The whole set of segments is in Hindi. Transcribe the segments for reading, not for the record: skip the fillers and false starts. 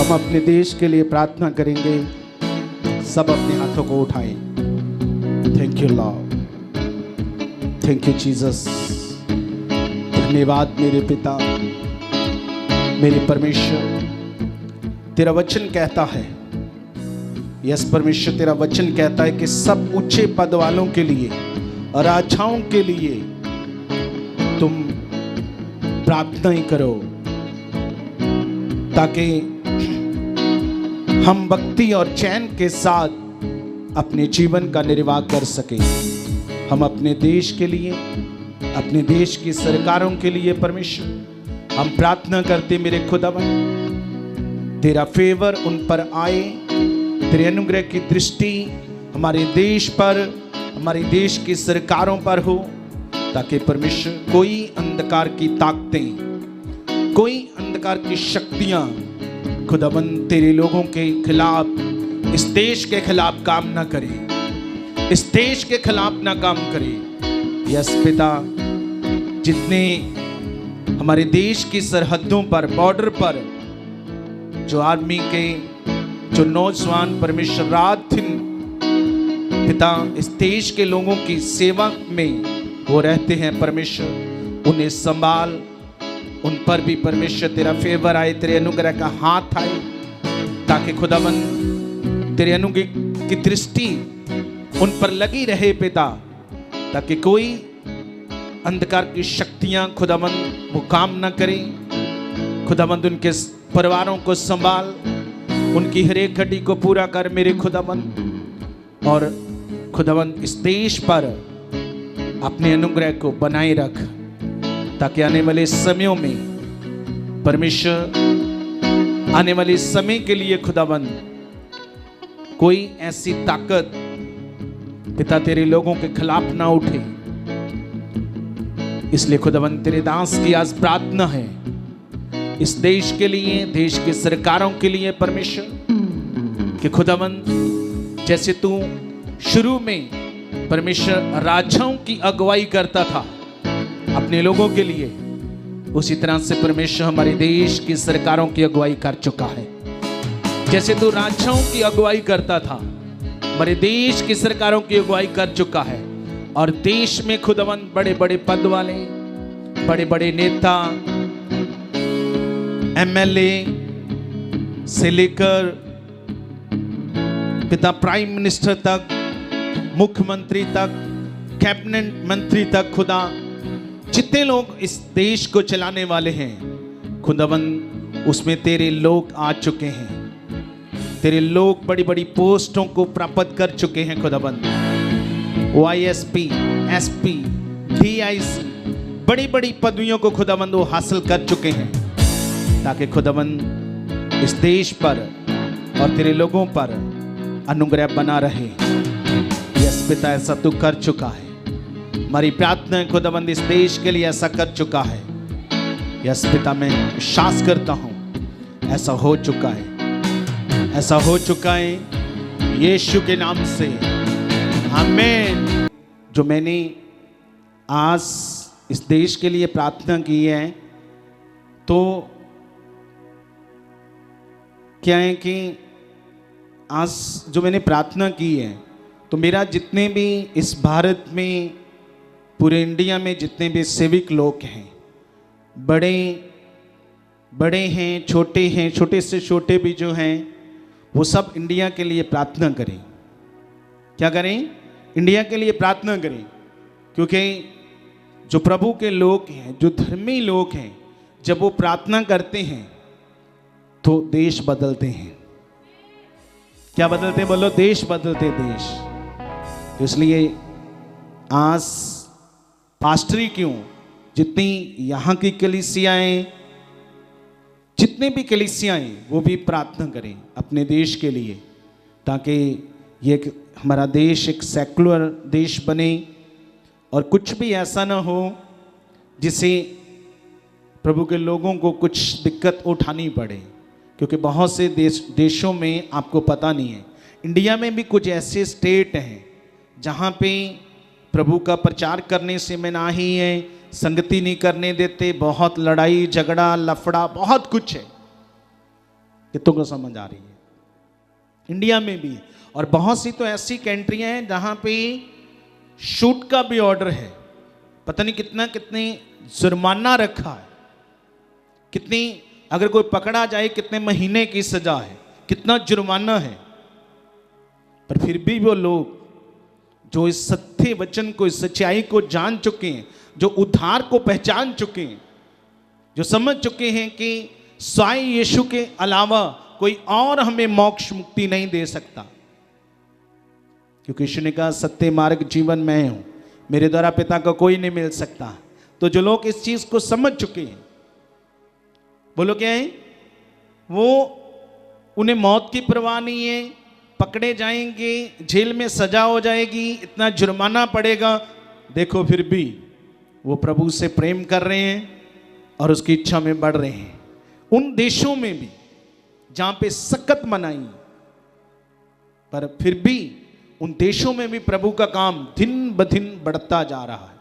हम अपने देश के लिए प्रार्थना करेंगे। सब अपने हाथों को उठाएं। Thank you Lord, thank you Jesus. धन्यवाद मेरे पिता, मेरे परमेश्वर। तेरा वचन कहता है, यस परमेश्वर, तेरा वचन कहता है कि सब ऊंचे पद वालों के लिए और राजाओं के लिए तुम प्रार्थनाएं करो, ताकि हम भक्ति और चैन के साथ अपने जीवन का निर्वाह कर सकें। हम अपने देश के लिए, अपने देश की सरकारों के लिए परमेश्वर हम प्रार्थना करते मेरे खुदावन, तेरा फेवर उन पर आए, तेरे अनुग्रह की दृष्टि हमारे देश पर, हमारे देश की सरकारों पर हो, ताकि परमेश्वर कोई अंधकार की ताकतें, कोई अंधकार की शक्तियां खुदावन तेरे लोगों के खिलाफ, इस देश के खिलाफ काम ना करे, इस देश के खिलाफ ना काम करे। यस पिता, जितने हमारे देश की सरहदों पर, बॉर्डर पर जो आर्मी के, जो नौजवान परमेश्वर रात दिन पिता इस देश के लोगों की सेवा में वो रहते हैं परमेश्वर, उन्हें संभाल, उन पर भी परमेश्वर तेरा फेवर आए, तेरे अनुग्रह का हाथ आए, ताकि खुदावन तेरे अनुग्रह की दृष्टि उन पर लगी रहे पिता, ताकि कोई अंधकार की शक्तियां खुदावन वो काम ना करें। खुदावन उनके परिवारों को संभाल, उनकी हर एक घड़ी को पूरा कर मेरे खुदावन, और खुदावन इस देश पर अपने अनुग्रह को बनाए रख, ताकि आने वाले समयों में परमेश्वर, आने वाले समय के लिए खुदावन कोई ऐसी ताकत पिता तेरे लोगों के खिलाफ ना उठे। इसलिए खुदावन तेरे दास की आज प्रार्थना है इस देश के लिए, देश की सरकारों के लिए परमेश्वर, कि खुदावन जैसे तू शुरू में परमेश्वर राजाओं की अगुवाई करता था अपने लोगों के लिए, उसी तरह से परमेश्वर हमारे देश की सरकारों की अगुवाई कर चुका है। जैसे तू राजाओं की अगुवाई करता था, हमारे देश की सरकारों की अगुवाई कर चुका है, और देश में खुदावन बड़े बड़े पद वाले, बड़े बड़े नेता, एमएलए से लेकर पिता प्राइम मिनिस्टर तक, मुख्यमंत्री तक, कैबिनेट मंत्री तक, खुदा जितने लोग इस देश को चलाने वाले हैं खुदावन, उसमें तेरे लोग आ चुके हैं। तेरे लोग बड़ी बड़ी पोस्टों को प्राप्त कर चुके हैं खुदावन। वाईएसपी, एसपी, डीआईसी, बड़ी बड़ी पदवियों को खुदावन वो हासिल कर चुके हैं, ताकि खुदावन इस देश पर और तेरे लोगों पर अनुग्रह बना रहे। यस पिता, ऐसा तू कर चुका है। हमारी प्रार्थना है खुदावन इस देश के लिए ऐसा कर चुका है। यस पिता, मैं विश्वास करता हूँ ऐसा हो चुका है, ऐसा हो चुका है यीशु के नाम से, आमीन। जो मैंने आज इस देश के लिए प्रार्थना की है, तो क्या है कि आज जो मैंने प्रार्थना की है, तो मेरा जितने भी इस भारत में, पूरे इंडिया में जितने भी सेविक लोग हैं, बड़े बड़े हैं, छोटे हैं, छोटे से छोटे भी जो हैं, वो सब इंडिया के लिए प्रार्थना करें। क्या करें? इंडिया के लिए प्रार्थना करें, क्योंकि जो प्रभु के लोग हैं, जो धर्मी लोग हैं, जब वो प्रार्थना करते हैं तो देश बदलते हैं। क्या बदलते हैं? बोलो, देश बदलते, देश। तो इसलिए आज पास्टरी क्यों, जितनी यहाँ की कलीसियाएं, जितने भी कलीसियाएं, वो भी प्रार्थना करें अपने देश के लिए, ताकि ये हमारा देश एक सेकुलर देश बने, और कुछ भी ऐसा ना हो जिसे प्रभु के लोगों को कुछ दिक्कत उठानी पड़े। क्योंकि बहुत से देशों में आपको पता नहीं है, इंडिया में भी कुछ ऐसे स्टेट हैं जहाँ पे प्रभु का प्रचार करने से मनाही है, संगति नहीं करने देते, बहुत लड़ाई झगड़ा लफड़ा बहुत कुछ है। कितनों को समझ आ रही है? इंडिया में भी, और बहुत सी तो ऐसी कंट्रियां हैं जहां पे शूट का भी ऑर्डर है। पता नहीं कितने जुर्माना रखा है, कितनी, अगर कोई पकड़ा जाए कितने महीने की सजा है, कितना जुर्माना है। पर फिर भी वो लोग जो इस सत्य वचन को, इस सच्चाई को जान चुके हैं, जो उद्धार को पहचान चुके हैं, जो समझ चुके हैं कि स्वयं यीशु के अलावा कोई और हमें मोक्ष मुक्ति नहीं दे सकता, क्योंकि यीशु ने कहा सत्य मार्ग जीवन मैं हूं, मेरे द्वारा पिता को कोई नहीं मिल सकता। तो जो लोग इस चीज को समझ चुके हैं, बोलो क्या है, वो, उन्हें मौत की परवाह नहीं है। पकड़े जाएंगे, जेल में सजा हो जाएगी, इतना जुर्माना पड़ेगा, देखो फिर भी वो प्रभु से प्रेम कर रहे हैं और उसकी इच्छा में बढ़ रहे हैं। उन देशों में भी जहां पे सख्त मनाही, पर फिर भी उन देशों में भी प्रभु का काम दिन ब दिन बढ़ता जा रहा है।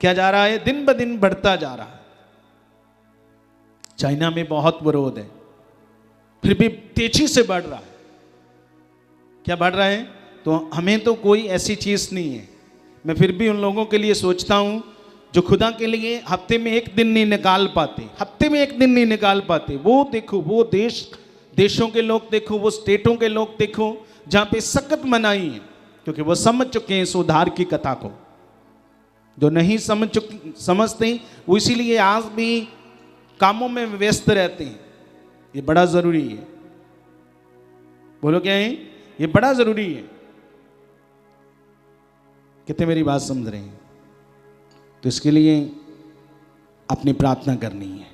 क्या जा रहा है? दिन ब दिन बढ़ता जा रहा है। चाइना में बहुत विरोध है, फिर भी तेजी से बढ़ रहा है। क्या बढ़ रहा है? तो हमें तो कोई ऐसी चीज नहीं है। मैं फिर भी उन लोगों के लिए सोचता हूं जो खुदा के लिए हफ्ते में एक दिन नहीं निकाल पाते, हफ्ते में एक दिन नहीं निकाल पाते। वो देखो, वो देशों के लोग देखो, वो स्टेटों के लोग देखो जहां पे सख्त मनाही है, क्योंकि वो समझ चुके हैं इस उद्धार की कथा को। जो नहीं समझते वो इसीलिए आज भी कामों में व्यस्त रहते हैं। ये बड़ा जरूरी है। बोलो क्या है? ये बड़ा जरूरी है। कितने मेरी बात समझ रहे हैं? तो इसके लिए अपनी प्रार्थना करनी है।